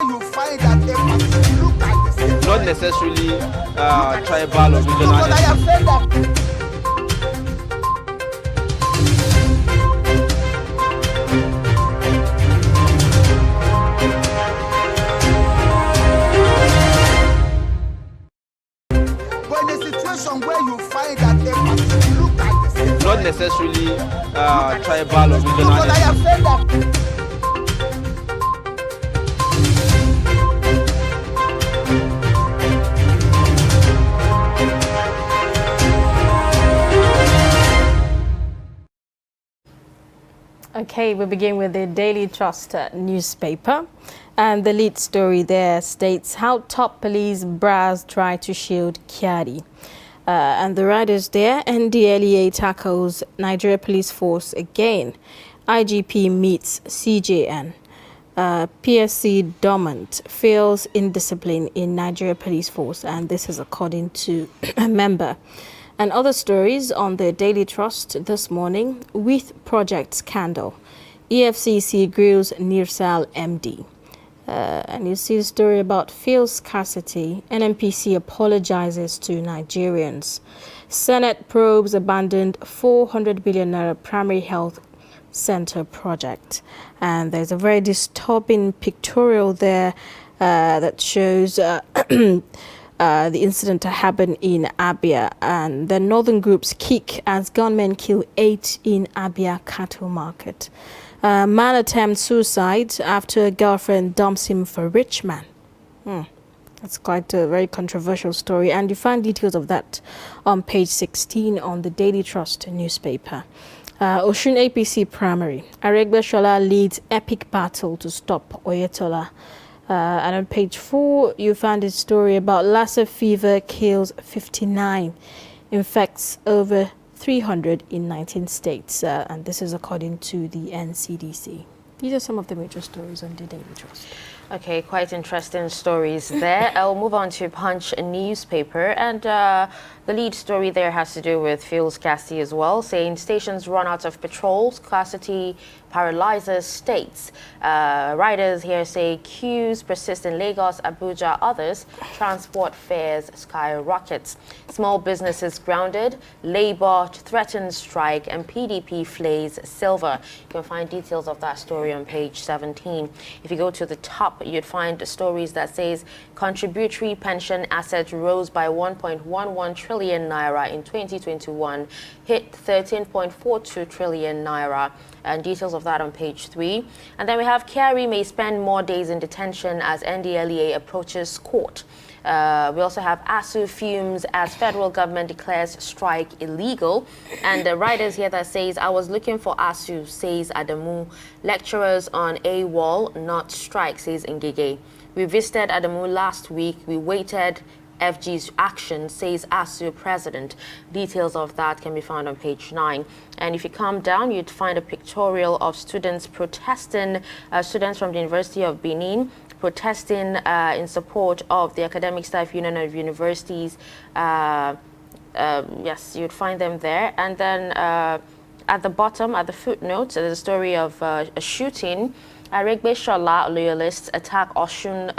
you find that they must look at the same. Not necessarily tribal or regional. But I have said that. But in a situation where you find that they must look at the same. Not necessarily tribal or regional. But I have said that. Okay, we begin with the Daily Trust newspaper, and the lead story there states how top police brass try to shield Kyari. And the writers there, NDLEA tackles Nigeria Police Force again. IGP meets CJN. PSC dormant fails indiscipline in Nigeria Police Force, and this is according to a member. And other stories on the Daily Trust this morning: with project scandal, EFCC grills Nirsal MD. And you see the story about fuel scarcity. NNPC apologizes to Nigerians. Senate probes abandoned 400 billion naira primary health center project. And there's a very disturbing pictorial there that shows the incident happened in Abia, and the northern groups kick as gunmen kill 8 in Abia cattle market. Man attempts suicide after a girlfriend dumps him for rich man. That's quite a very controversial story, and you find details of that on page 16 on the Daily Trust newspaper. Osun APC primary. Aregbesola leads epic battle to stop Oyetola. And on page 4, you find a story about Lassa fever kills 59, infects over 300 in 19 states. And this is according to the NCDC. These are some of the major stories on the Daily Trust. Okay, quite interesting stories there. I'll move on to Punch newspaper, and the lead story there has to do with fuel scarcity as well, saying stations run out of petrol, scarcity paralyzes states. Riders here say queues persist in Lagos, Abuja, others. Transport fares skyrockets. Small businesses grounded. Labour threatens strike, and PDP flays silver. You can find details of that story on page 17. If you go to the top, you'd find stories that says contributory pension assets rose by 1.11 trillion naira in 2021, hit 13.42 trillion naira. And details of that on page 3. And then we have Kyari may spend more days in detention as NDLEA approaches court. We also have ASU fumes as federal government declares strike illegal. And the writers here that says, I was looking for ASU, says Adamu. Lecturers on AWOL, not strike, says Ngige. We visited Adamu last week. We waited FG's action, says ASU president. Details of that can be found on page 9. And if you come down, you'd find a pictorial of students protesting, students from the University of Benin, protesting in support of the Academic Staff Union of Universities. Yes, you'd find them there. And then at the bottom, at the footnote, there's a story of a shooting. Aregbesola loyalists attack Osun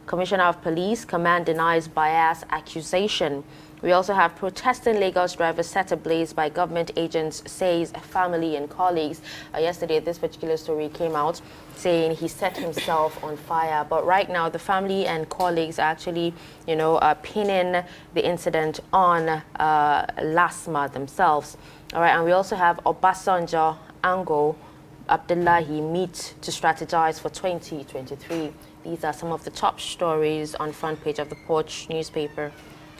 Commissioner of Police. Command denies bias accusation. We also have protesting Lagos drivers set ablaze by government agents, says family and colleagues. Yesterday, this particular story came out saying he set himself on fire. But right now, the family and colleagues are actually, pinning the incident on LASMA themselves. All right, and we also have Obasanjo, Ango, Abdullahi meet to strategize for 2023. These are some of the top stories on front page of the Punch newspaper.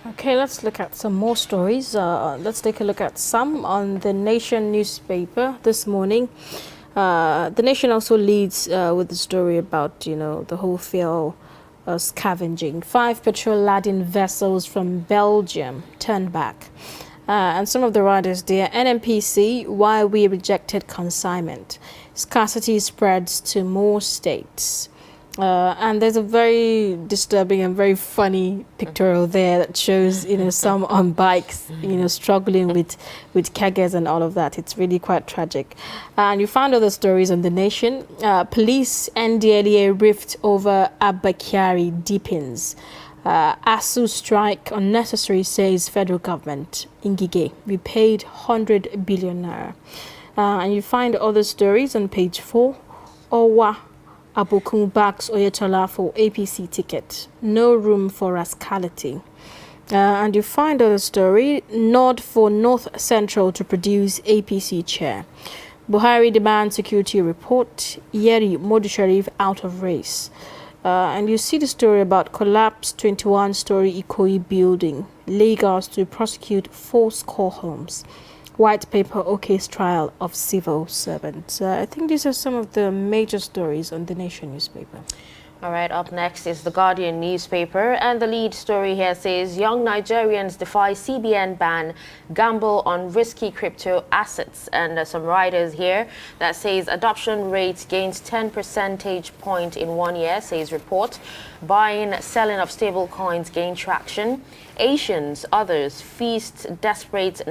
Okay, let's look at some more stories. Let's take a look at some on the Nation newspaper this morning. The Nation also leads with the story about, the whole fuel scavenging. 5 petrol-laden vessels from Belgium turned back. And some of the writers there, NNPC, why we rejected consignment. Scarcity spreads to more states. And there's a very disturbing and very funny pictorial there that shows, some on bikes, struggling with keggers and all of that. It's really quite tragic. And you found other stories on The Nation. Police NDLEA rift over Kyari deepens. ASU strike unnecessary, says federal government. Ngige, we paid 100 billion naira. And you find other stories on page 4. Owa Abokun backs Oyetola for APC ticket. No room for rascality. And you find other story. Nod for North Central to produce APC chair. Buhari demands security report. Yeri Modi Sharif out of race. And you see the story about collapsed 21-story Ikoyi building. Lagos to prosecute 4 score homes. White paper Oke's trial of civil servants. I think these are some of the major stories on The Nation newspaper. All right, up next is The Guardian newspaper, and the lead story here says young Nigerians defy CBN ban, gamble on risky crypto assets. And some writers here that says adoption rate gains 10 percentage point in 1 year, says report. Buying, selling of stable coins gain traction. Asians, others feast desperate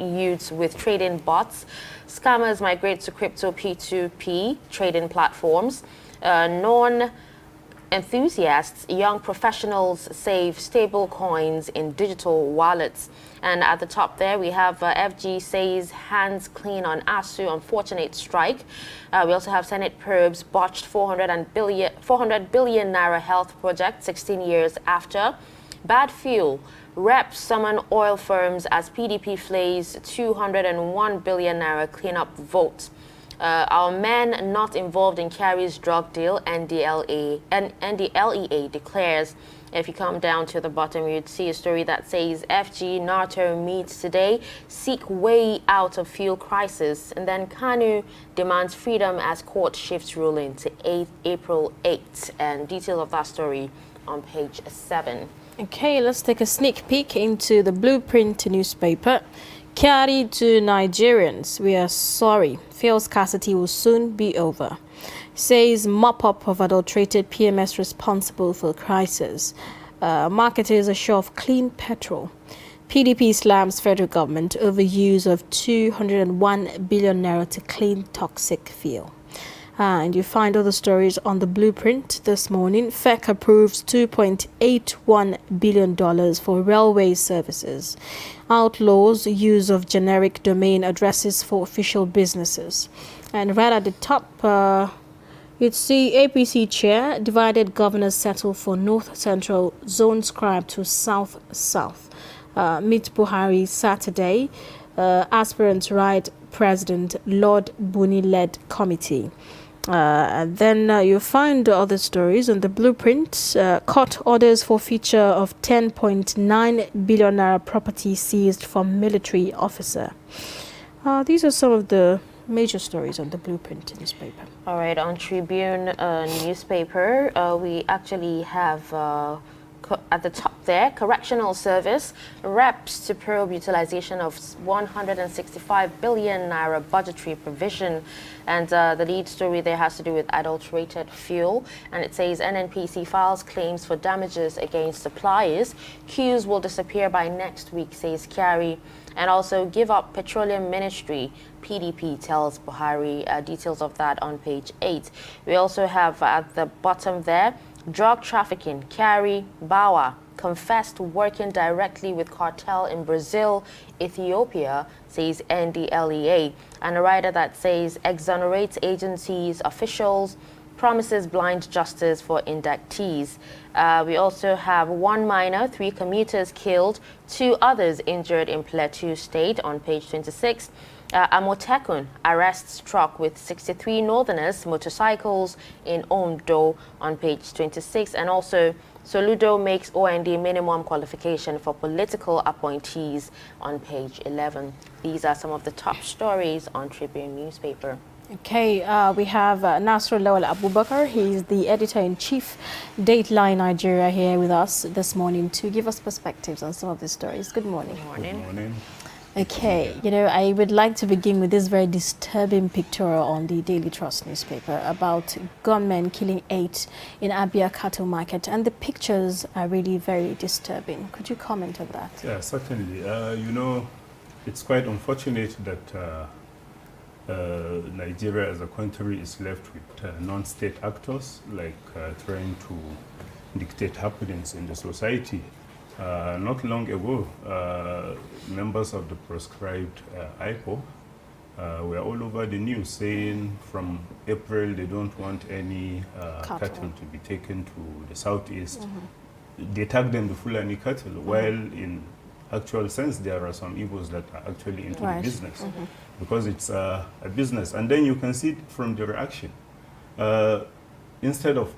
youths with trading bots. Scammers migrate to crypto P2P trading platforms. Non-enthusiasts, young professionals save stable coins in digital wallets. And at the top there, we have FG says hands clean on ASU unfortunate strike. We also have Senate probes botched 400 billion naira health project 16 years after. Bad fuel. Reps summon oil firms as PDP flays 201 billion naira cleanup vote. Our men not involved in Kyari's drug deal, NDLEA declares. If you come down to the bottom, you'd see a story that says FG NATO meets today, seek way out of fuel crisis. And then Kanu demands freedom as court shifts ruling to April 8. And detail of that story on page 7. Okay, let's take a sneak peek into the Blueprint newspaper. Kyari to Nigerians, we are sorry. Fuel scarcity will soon be over. Says mop-up of adulterated PMS responsible for crisis. Marketers assure of clean petrol. PDP slams federal government over use of 201 billion naira to clean toxic fuel. And you find other stories on the Blueprint this morning. FEC approves $2.81 billion for railway services. Outlaws use of generic domain addresses for official businesses. And right at the top, you'd see APC chair, divided governors settle for North Central, zone scribe to South South. Meet Buhari Saturday. Aspirants write President Lord Buni-led committee. And then you find other stories on the Blueprint. Court orders for feature of 10.9 billion naira property seized from military officer. These are some of the major stories on the Blueprint newspaper. All right, on Tribune newspaper, we actually have at the top there, correctional service reps to probe utilization of 165 billion naira budgetary provision. And the lead story there has to do with adulterated fuel. And it says NNPC files claims for damages against suppliers. Queues will disappear by next week, says Kyari. And also give up petroleum ministry, PDP tells Buhari. Details of that on page 8. We also have at the bottom there, drug trafficking, Kyari, Bawa, confessed working directly with cartel in Brazil, Ethiopia, says NDLEA. And a writer that says exonerates agencies, officials, promises blind justice for inductees. We also have 1 minor, 3 commuters killed, 2 others injured in Plateau State on page 26. Amotekun arrests truck with 63 northerners, motorcycles in Ondo on page 26. And also, Soludo makes OND minimum qualification for political appointees on page 11. These are some of the top stories on Tribune newspaper. Okay, we have Nasrul Lawal Abubakar. He's the editor-in-chief, Dateline Nigeria, here with us this morning to give us perspectives on some of the stories. Good morning. Good morning. Good morning. Okay, I would like to begin with this very disturbing pictorial on the Daily Trust newspaper about gunmen killing 8 in Abia cattle market, and the pictures are really very disturbing. Could you comment on that? Yeah, certainly. It's quite unfortunate that Nigeria as a country is left with non-state actors trying to dictate happenings in the society. Not long ago, members of the proscribed IPO were all over the news saying from April they don't want any cattle to be taken to the southeast. They tag them the Fulani cattle, while in actual sense there are some Igbos that are actually into the business because it's a business. And then you can see it from the reaction. Instead of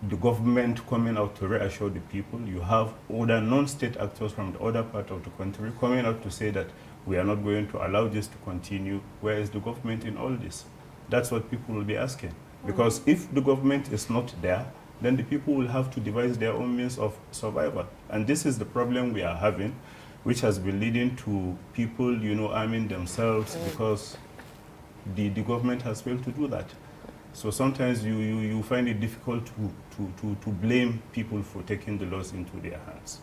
the government coming out to reassure the people, you have other non-state actors from the other part of the country coming out to say that we are not going to allow this to continue. Where is the government in all this? That's what people will be asking. Because if the government is not there, then the people will have to devise their own means of survival. And this is the problem we are having, which has been leading to people, arming themselves because the government has failed to do that. So sometimes you find it difficult to blame people for taking the laws into their hands.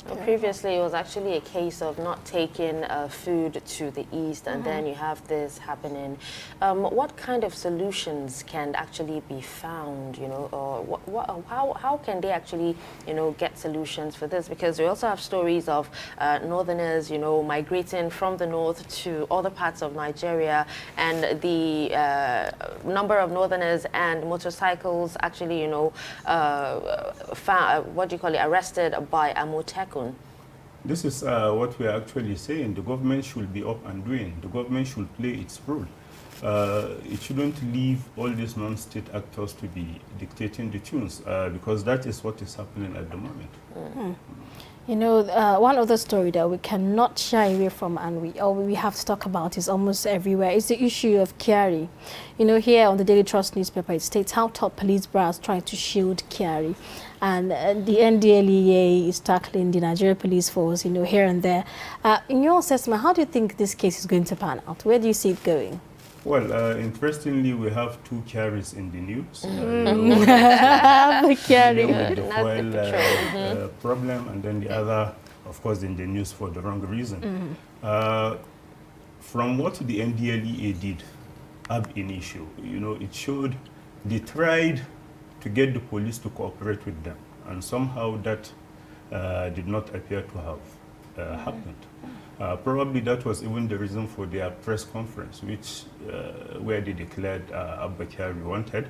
Well, previously, it was actually a case of not taking food to the east, and then you have this happening. What kind of solutions can actually be found, or how can they actually, get solutions for this? Because we also have stories of northerners, migrating from the north to other parts of Nigeria, and the number of northerners and motorcycles actually, arrested by Amotekun. This is what we are actually saying. The government should be up and doing. The government should play its role. It shouldn't leave all these non-state actors to be dictating the tunes, because that is what is happening at the moment. One other story that we cannot shy away from, and we have to talk about, is almost everywhere, is the issue of Kyari. Here on the Daily Trust newspaper, it states how top police brass try to shield Kyari. And the NDLEA is tackling the Nigerian police force, here and there. In your assessment, how do you think this case is going to pan out? Where do you see it going? Well, interestingly, we have 2 Kyaris in the news. Kyari. With the fuel problem, and then the other, of course, in the news for the wrong reason. From what the NDLEA did ab initio, it showed they tried to get the police to cooperate with them, and somehow that did not appear to have happened. Probably that was even the reason for their press conference, where they declared Abba Kyari wanted,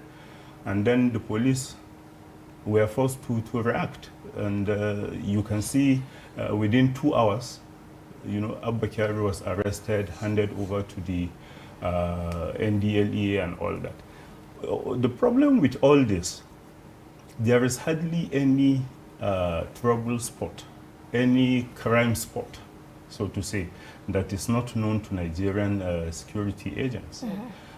and then the police were forced to react. And you can see within 2 hours, Abba Kyari was arrested, handed over to the NDLEA and all that. The problem with all this, there is hardly any trouble spot, any crime spot, so to say, that is not known to Nigerian security agents.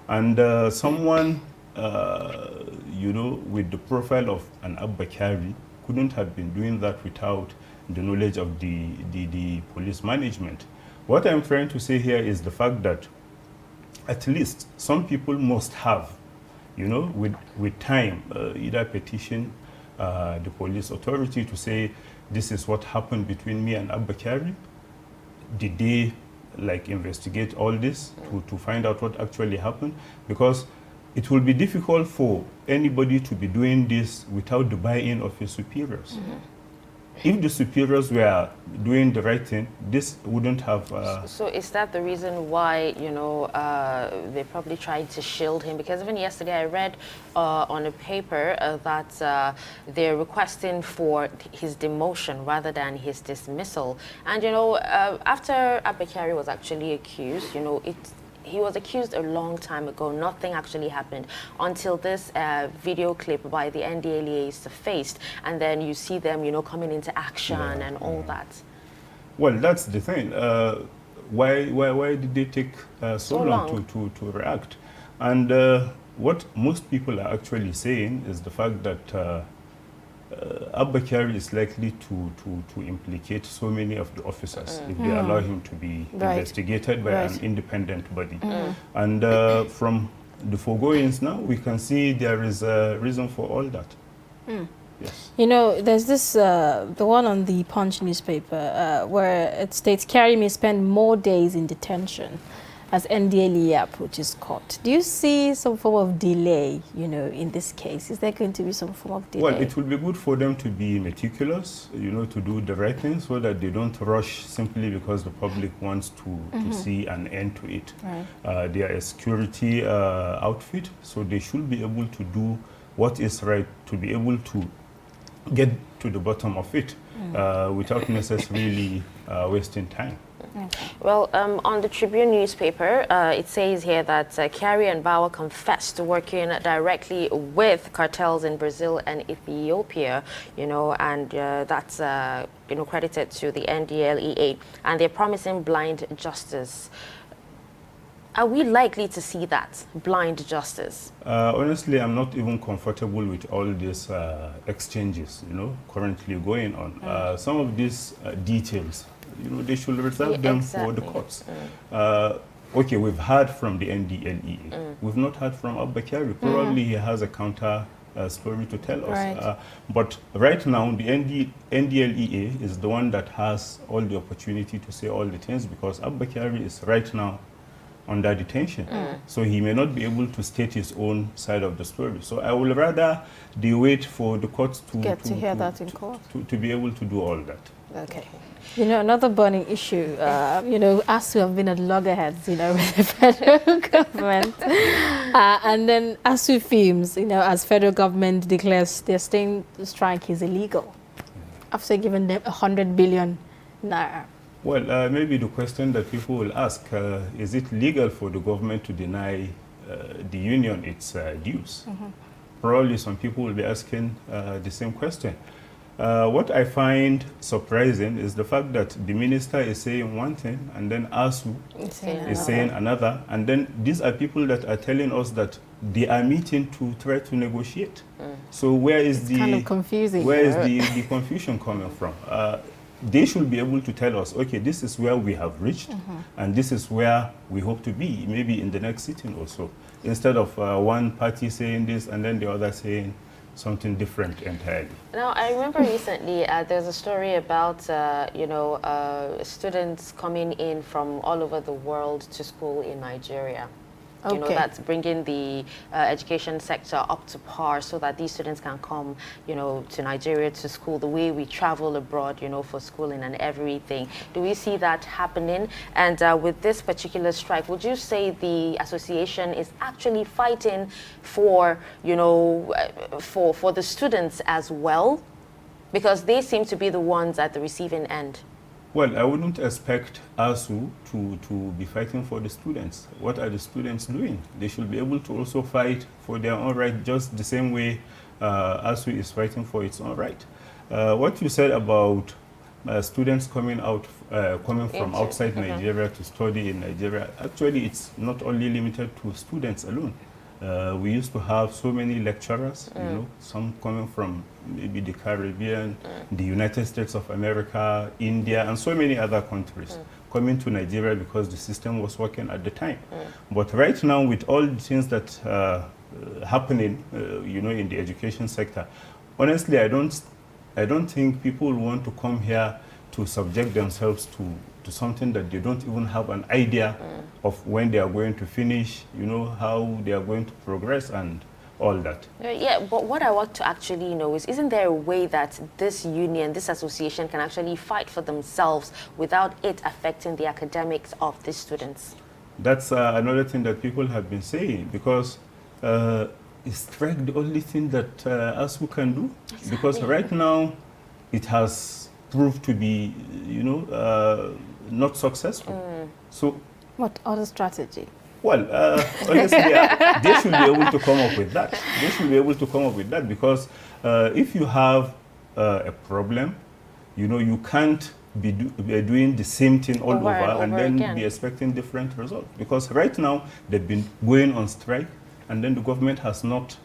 And someone, with the profile of an Abba Kyari couldn't have been doing that without the knowledge of the police management. What I'm trying to say here is the fact that at least some people must have, with time, either petition the police authority to say, this is what happened between me and Abba Kyari. Did they investigate all this to find out what actually happened? Because it will be difficult for anybody to be doing this without the buy-in of his superiors. If the superiors were doing the right thing, this wouldn't have... So is that the reason why, they probably tried to shield him? Because even yesterday I read on a paper that they're requesting for his demotion rather than his dismissal. And, after Abba Kyari was actually accused, he was accused a long time ago. Nothing actually happened until this video clip by the NDLEA surfaced, and then you see them, coming into action and all that. Well, that's the thing. Why did they take so long to react? And what most people are actually saying is the fact that Abba Kyari is likely to implicate so many of the officers if they allow him to be investigated by an independent body. And from the foregoings now, we can see there is a reason for all that. Yes. You know, there's this, the one on the Punch newspaper, where it states Kyari may spend more days in detention as NDLEA approaches court. Do you see some form of delay, you know, in this case? Is there going to be some form of delay? Well, it will be good for them to be meticulous, you know, to do the right thing so that they don't rush simply because the public wants to see an end to it. Right. They are a security outfit, so they should be able to do what is right, to be able to get to the bottom of it without necessarily wasting time. Well, on the Tribune newspaper, it says here that Kyari and Bauer confessed to working directly with cartels in Brazil and Ethiopia, you know, and that's, you know, credited to the NDLEA, and they're promising blind justice. Are we likely to see that, blind justice? Honestly, I'm not even comfortable with all these exchanges, you know, currently going on. Some of these details, you know, they should reserve them for the courts. Okay, we've heard from the NDLEA. We've not heard from Abba Kyari. Probably he has a counter story to tell us. Right. But right now, the NDLEA is the one that has all the opportunity to say all the things because Abba Kyari is right now under detention. So he may not be able to state his own side of the story. So I will rather they wait for the courts to hear that in court. To be able to do all that. Okay. You know, another burning issue, you know, ASU have been at loggerheads, you know, with the federal government. And then ASU Films, you know, as federal government declares their staying strike is illegal after giving them 100 billion naira. Well, maybe the question that people will ask, is it legal for the government to deny the union its dues? Probably some people will be asking the same question. What I find surprising is the fact that the minister is saying one thing and then ASU is saying another. And then these are people that are telling us that they are meeting to try to negotiate. So where is the kind of confusing. Where is the confusion coming from? They should be able to tell us, okay, this is where we have reached, and this is where we hope to be, maybe in the next sitting or so, instead of one party saying this and then the other saying something different entirely. Now, I remember recently there's a story about, you know, students coming in from all over the world to school in Nigeria. Okay. You know, that's bringing the education sector up to par so that these students can come, you know, to Nigeria to school the way we travel abroad, you know, for schooling and everything. Do we see that happening? And with this particular strike, would you say the association is actually fighting for, you know, for the students as well? Because they seem to be the ones at the receiving end. Well, I wouldn't expect ASU to be fighting for the students. What are the students doing? They should be able to also fight for their own right, just the same way ASU is fighting for its own right. What you said about students coming from outside Nigeria to study in Nigeria, actually it's not only limited to students alone. We used to have so many lecturers, you know, some coming from maybe the Caribbean, the United States of America, India, and so many other countries coming to Nigeria because the system was working at the time. But right now, with all the things that happening, you know, in the education sector, honestly, I don't think people want to come here to subject themselves to something that they don't even have an idea of when they are going to finish, you know, how they are going to progress and all that. Yeah, but what I want to actually know is, isn't there a way that this union, this association can actually fight for themselves without it affecting the academics of the students? That's another thing that people have been saying, because is strike the only thing that ASU can do? Exactly. Because right now it has proved to be, you know, not successful. So what other strategy? Well, honestly, they should be able to come up with that. They should be able to come up with that because if you have a problem, you know, you can't be doing the same thing all over and then again. be expecting different results. Because right now, they've been going on strike. and then the government has not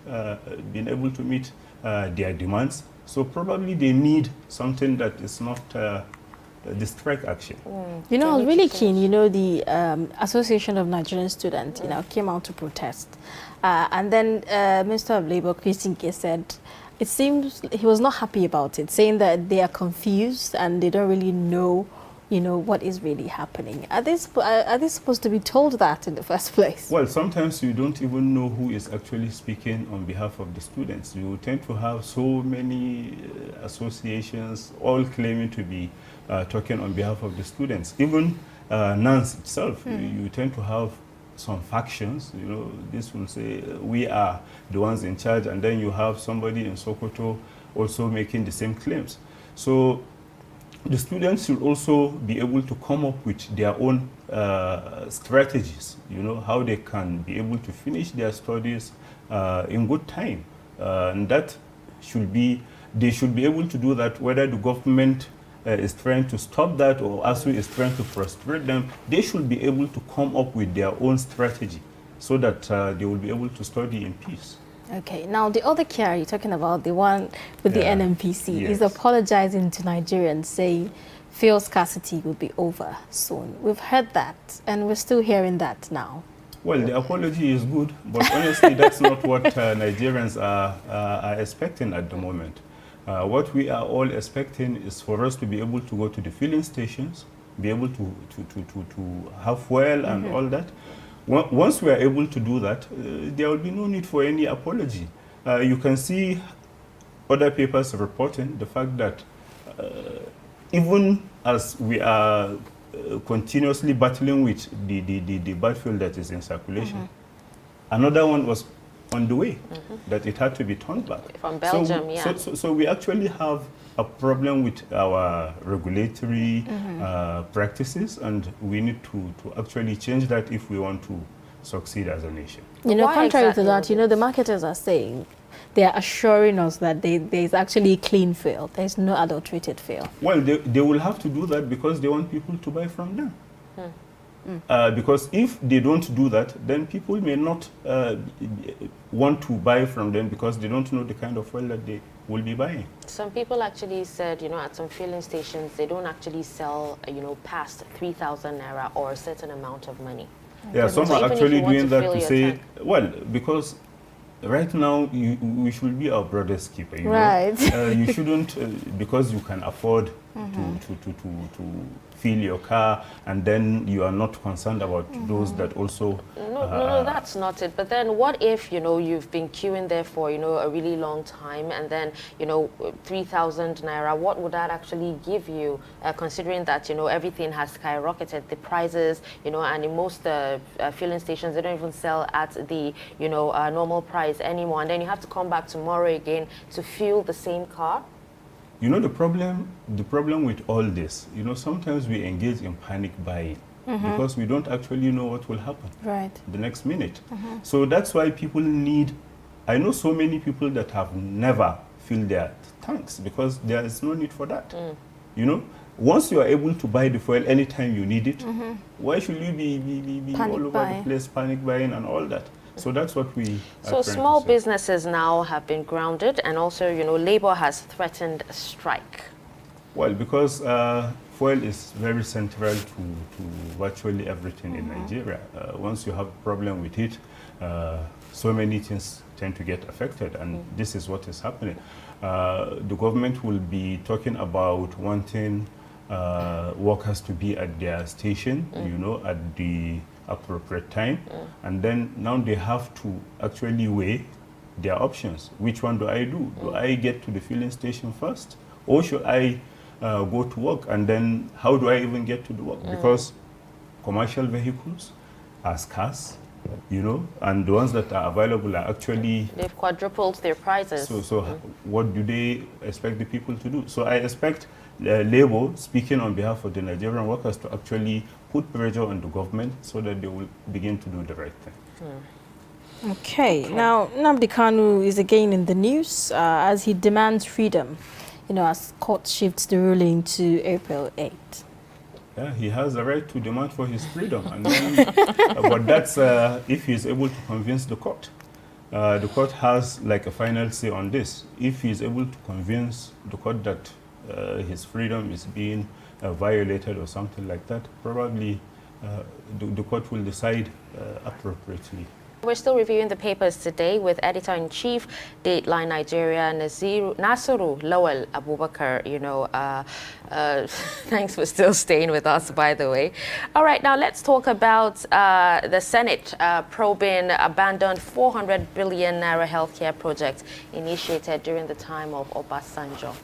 been able to meet their demands. So probably they need something that is not the strike action. You know, I was really keen. You know, the Association of Nigerian Students, you know, came out to protest, and then Minister of Labour, Christinke, said it seems he was not happy about it, saying that they are confused and they don't really know, you know, what is really happening. Are they supposed to be told that in the first place? Well, sometimes you don't even know who is actually speaking on behalf of the students. You tend to have so many associations all claiming to be talking on behalf of the students. Even NANS itself, you tend to have some factions. You know, this will say we are the ones in charge, and then you have somebody in Sokoto also making the same claims. So the students should also be able to come up with their own strategies, you know, how they can be able to finish their studies in good time. And that should be, they should be able to do that, whether the government is trying to stop that or ASU is trying to frustrate them. They should be able to come up with their own strategy so that they will be able to study in peace. Okay, now the other Kyari, talking about the one with the NMPC, is apologizing to Nigerians, saying fuel scarcity will be over soon. We've heard that, and we're still hearing that now. Well, the apology is good, but honestly, that's not what Nigerians are expecting at the moment. What we are all expecting is for us to be able to go to the filling stations, be able to have fuel and all that. Once we are able to do that, there will be no need for any apology. You can see other papers reporting the fact that even as we are continuously battling with the bad fuel that is in circulation, another one was on the way, that it had to be turned back. From Belgium, So we actually have a problem with our regulatory practices, and we need to actually change that if we want to succeed as a nation. You know, Why contrary exactly to that, you know, the marketers are saying, they are assuring us that there's actually clean fuel. There's no adulterated fuel. Well, they will have to do that because they want people to buy from them. Because if they don't do that, then people may not want to buy from them because they don't know the kind of oil that they will be buying. Some people actually said, you know, at some filling stations, they don't actually sell, you know, past 3,000 naira or a certain amount of money. Yeah, some So are even if actually you want doing to that fill to your say, tank. well, because right now we should be our brother's keeper. You Right. know? You shouldn't, because you can afford to fill your car, and then you are not concerned about those that also. No, that's not it. But then what if, you know, you've been queuing there for, you know, a really long time, and then, you know, 3,000 naira, what would that actually give you, considering that, you know, everything has skyrocketed, the prices, you know, and in most filling stations, they don't even sell at the, you know, normal price anymore, and then you have to come back tomorrow again to fuel the same car? You know, the problem with all this, you know, sometimes we engage in panic buying because we don't actually know what will happen the next minute. So that's why people need, I know so many people that have never filled their tanks because there is no need for that. You know, once you are able to buy the fuel anytime you need it, why should you be all over the place, panic buying and all that? So that's what we are So small businesses now have been grounded, and also, you know, Labour has threatened a strike. Well, because fuel is very central to virtually everything in Nigeria. Once you have a problem with it, so many things tend to get affected, and this is what is happening. The government will be talking about wanting workers to be at their station, you know, at the appropriate time, and then now they have to actually weigh their options. Which one do I do? Do I get to the filling station first, or should I go to work? And then how do I even get to the work? Because commercial vehicles are scarce, you know, and the ones that are available are actually... They've quadrupled their prices. So what do they expect the people to do? So I expect Labour, speaking on behalf of the Nigerian workers, to actually put pressure on the government so that they will begin to do the right thing. Okay, now Nnamdi Kanu is again in the news as he demands freedom, you know, as court shifts the ruling to April 8. Yeah, he has the right to demand for his freedom, and then, but that's if he is able to convince the court. the court has like a final say on this. If he is able to convince the court that his freedom is being violated or something like that, probably the court will decide appropriately. We're still reviewing the papers today with Editor-in-Chief, Dateline Nigeria, Nasiru Lawal Abubakar. Thanks for still staying with us, by the way. All right, now let's talk about the Senate probing abandoned 400 billion naira healthcare project initiated during the time of Obasanjo.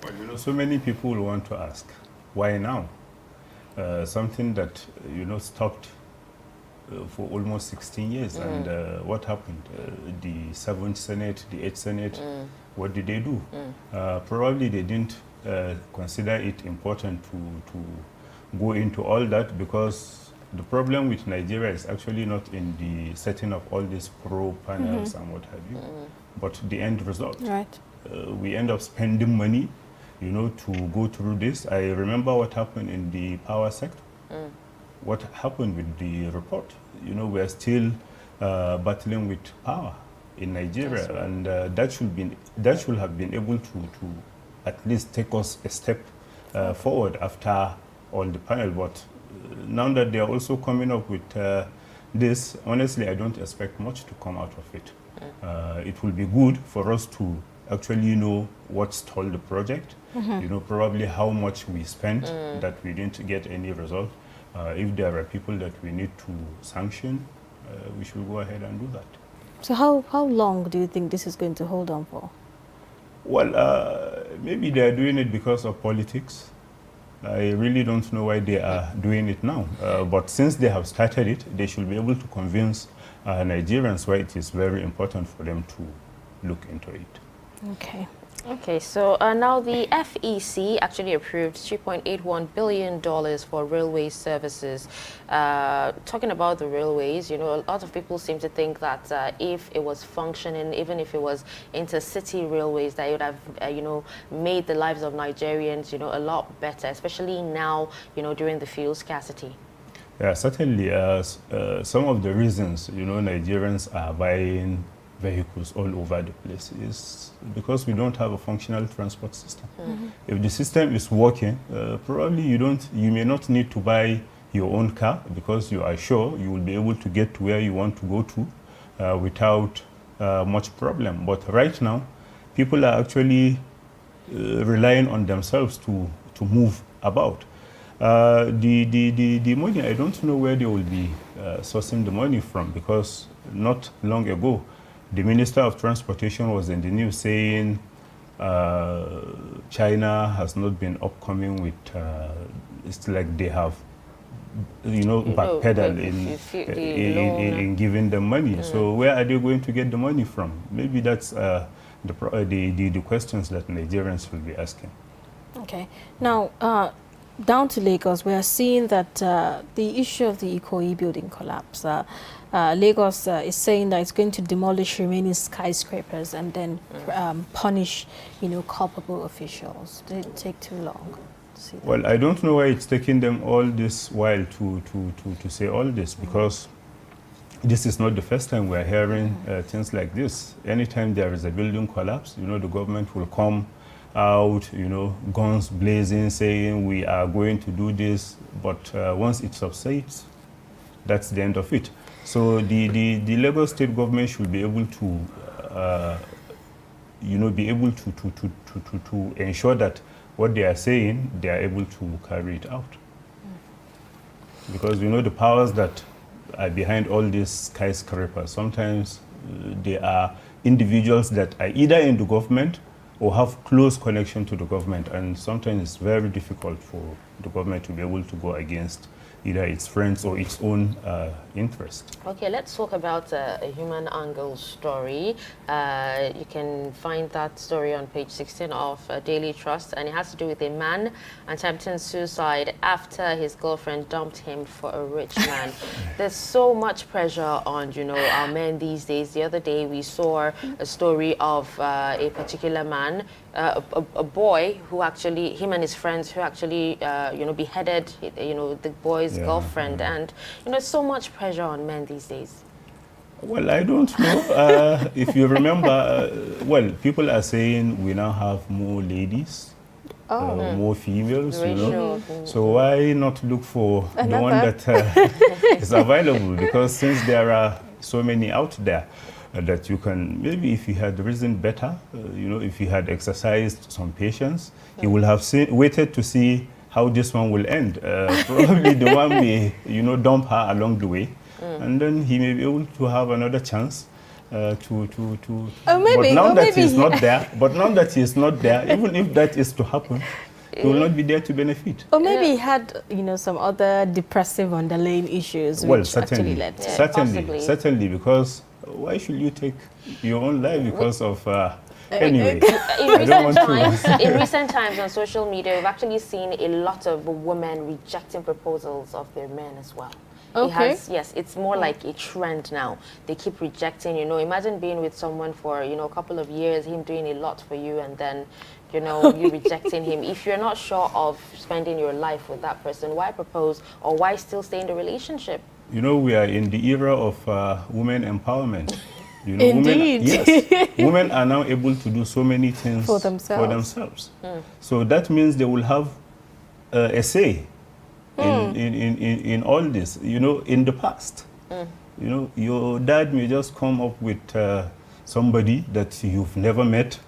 Well, so many people want to ask, why now? Something that, stopped for almost 16 years. And what happened? The 7th Senate, the 8th Senate, what did they do? Probably they didn't consider it important to go into all that, because the problem with Nigeria is actually not in the setting of all these pro panels and what have you, but the end result. Right. We end up spending money, to go through this. I remember what happened in the power sector. What happened with the report? We are still battling with power in Nigeria, right. And that should have been able to at least take us a step forward after all the panel. But now that they are also coming up with this, honestly, I don't expect much to come out of it. It will be good for us to actually know what stalled the project, probably how much we spent that we didn't get any result. If there are people that we need to sanction, we should go ahead and do that. So how long do you think this is going to hold on for? Well, maybe they are doing it because of politics. I really don't know why they are doing it now. But since they have started it, they should be able to convince Nigerians why it is very important for them to look into it. Okay, so now the FEC actually approved $2.81 billion for railway services. Talking about the railways, a lot of people seem to think that if it was functioning, even if it was intercity railways, that it would have, made the lives of Nigerians, a lot better, especially now, during the fuel scarcity. Yeah, certainly. Some of the reasons, Nigerians are buying vehicles all over the place is because we don't have a functional transport system. If the system is working, probably you may not need to buy your own car, because you are sure you will be able to get to where you want to go to without much problem. But right now, people are actually relying on themselves to move about. The money, I don't know where they will be sourcing the money from, because not long ago, the Minister of Transportation was in the news saying China has not been upcoming with, it's like they have, backpedal in giving them money. So where are they going to get the money from? Maybe that's the questions that Nigerians will be asking. Okay. Now, down to Lagos, we are seeing that the issue of the Ikoyi building collapse, Lagos is saying that it's going to demolish remaining skyscrapers and then punish, culpable officials. Did it take too long to see that? Well, I don't know why it's taking them all this while to say all this, because this is not the first time we're hearing things like this. Anytime there is a building collapse, the government will come out, guns blazing, saying we are going to do this, but once it subsides, that's the end of it. So the Lagos state government should be able to, to ensure that what they are saying, they are able to carry it out. Because the powers that are behind all these skyscrapers, sometimes they are individuals that are either in the government or have close connection to the government, and sometimes it's very difficult for the government to be able to go against either its friends or its own interest. Okay, let's talk about a human angle story. You can find that story on page 16 of Daily Trust, and it has to do with a man attempting suicide after his girlfriend dumped him for a rich man. There's so much pressure on, our men these days. The other day we saw a story of a particular man, a boy who actually, him and his friends who actually, beheaded, the boy's girlfriend. And, so much pressure on men these days. Well, I don't know. If you remember, well, people are saying we now have more ladies, more females, you know. So why not look for the one that is available? Because since there are so many out there that you can, maybe if you had reasoned better, you know, if you had exercised some patience, you will have waited to see how this one will end. Probably the one may, you know, dump her along the way. And then he may be able to have another chance to. Or maybe, but now or that maybe he's not there, even if that is to happen, he will not be there to benefit. Or maybe he had, you know, some other depressive underlying issues Well, which actually led to certainly, because why should you take your own life because of anyway? In recent times on social media, we've actually seen a lot of women rejecting proposals of their men as well. Okay. Yes, it's more like a trend now. They keep rejecting, you know, imagine being with someone for, you know, a couple of years, him doing a lot for you, and then, you know, you rejecting him. If you're not sure of spending your life with that person, why propose, or why still stay in the relationship? You know, we are in the era of women empowerment. You know, Indeed. Women are now able to do so many things For themselves. So that means they will have a say in all this. You know, in the past, you know, your dad may just come up with somebody that you've never met,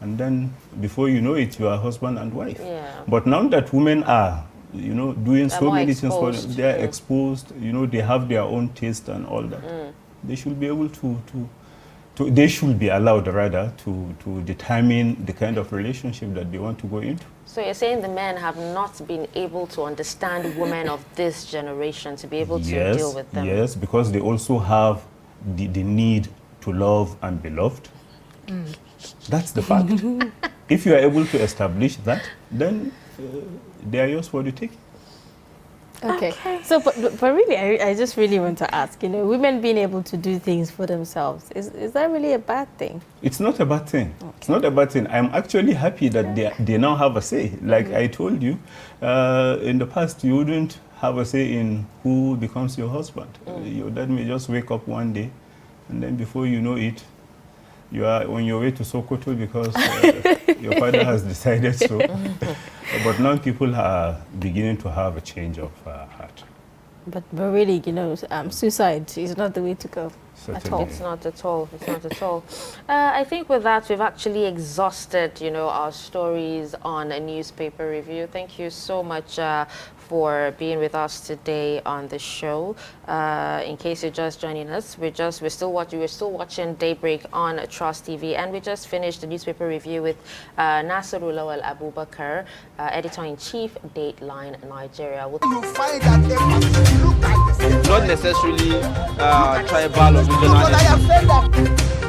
and then before you know it, you are husband and wife. Yeah. But now that women are, you know, doing so many things for them, they are exposed, you know, they have their own taste and all that. They should be able they should be allowed rather to determine the kind of relationship that they want to go into. So you're saying the men have not been able to understand women of this generation to be able to deal with them? Yes, because they also have the need to love and be loved. That's the fact. If you are able to establish that, then they are yours for the taking. Okay. So, but really, I just really want to ask, you know, women being able to do things for themselves, is that really a bad thing? It's not a bad thing. Okay. It's not a bad thing. I'm actually happy that they now have a say. Like I told you, in the past, you wouldn't have a say in who becomes your husband. Your dad may just wake up one day, and then before you know it, you are on your way to Sokoto because your father has decided so. But now people are beginning to have a change of heart. But really, you know, suicide is not the way to go. Certainly. At all. It's not at all. It's not at all. I think with that, we've actually exhausted, you know, our stories on a newspaper review. Thank you so much for being with us today on the show. In case you're just joining us, we're still watching Daybreak on Trust TV, and we just finished the newspaper review with Nasrullah Al-Abubakar, editor-in-chief, Dateline Nigeria. You find that look at this. Not necessarily tribal or regional. But I have said that